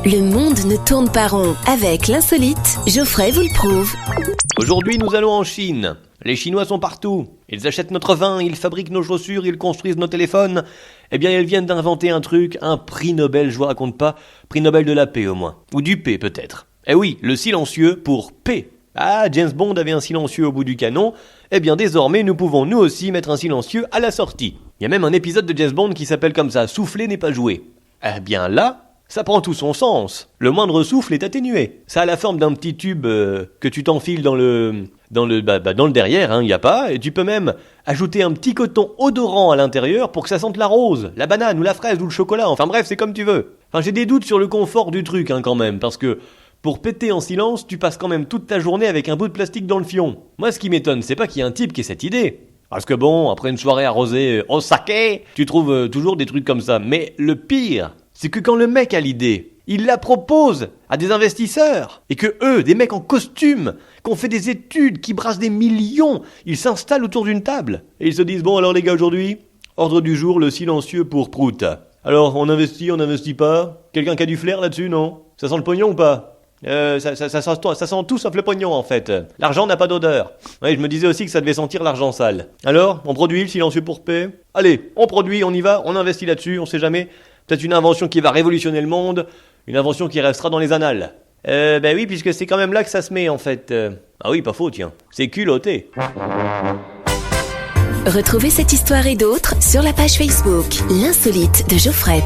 Le monde ne tourne pas rond. Avec l'insolite, Geoffrey vous le prouve. Aujourd'hui, nous allons en Chine. Les Chinois sont partout. Ils achètent notre vin, ils fabriquent nos chaussures, ils construisent nos téléphones. Eh bien, ils viennent d'inventer un truc, un prix Nobel, je vous raconte pas. Prix Nobel de la paix au moins. Ou du P peut-être. Eh oui, le silencieux pour paix. Ah, James Bond avait un silencieux au bout du canon. Eh bien, désormais, nous pouvons nous aussi mettre un silencieux à la sortie. Il y a même un épisode de James Bond qui s'appelle comme ça, Souffler n'est pas joué. Eh bien là, ça prend tout son sens. Le moindre souffle est atténué. Ça a la forme d'un petit tube que tu t'enfiles dans le derrière, il y a pas. Et tu peux même ajouter un petit coton odorant à l'intérieur pour que ça sente la rose, la banane ou la fraise ou le chocolat. Enfin bref, c'est comme tu veux. Enfin, j'ai des doutes sur le confort du truc quand même, parce que pour péter en silence, tu passes quand même toute ta journée avec un bout de plastique dans le fion. Moi, ce qui m'étonne, c'est pas qu'il y ait un type qui ait cette idée. Parce que bon, après une soirée arrosée au saké, tu trouves toujours des trucs comme ça. Mais le pire, c'est que quand le mec a l'idée, il la propose à des investisseurs. Et que eux, des mecs en costume, qui ont fait des études, qui brassent des millions, ils s'installent autour d'une table. Et ils se disent, bon alors les gars, aujourd'hui, ordre du jour, le silencieux pour Prout. Alors, on investit pas? Quelqu'un qui a du flair là-dessus, non? Ça sent le pognon ou pas? Ça sent tout sauf le pognon en fait. L'argent n'a pas d'odeur. Ouais, je me disais aussi que ça devait sentir l'argent sale. Alors, on produit le silencieux pour paix? Allez, on produit, on y va, on investit là-dessus, on sait jamais. Peut-être une invention qui va révolutionner le monde, une invention qui restera dans les annales. Ben oui, puisque c'est quand même là que ça se met en fait. Ah oui, pas faux, tiens. C'est culotté. Retrouvez cette histoire et d'autres sur la page Facebook L'insolite de Geoffrey.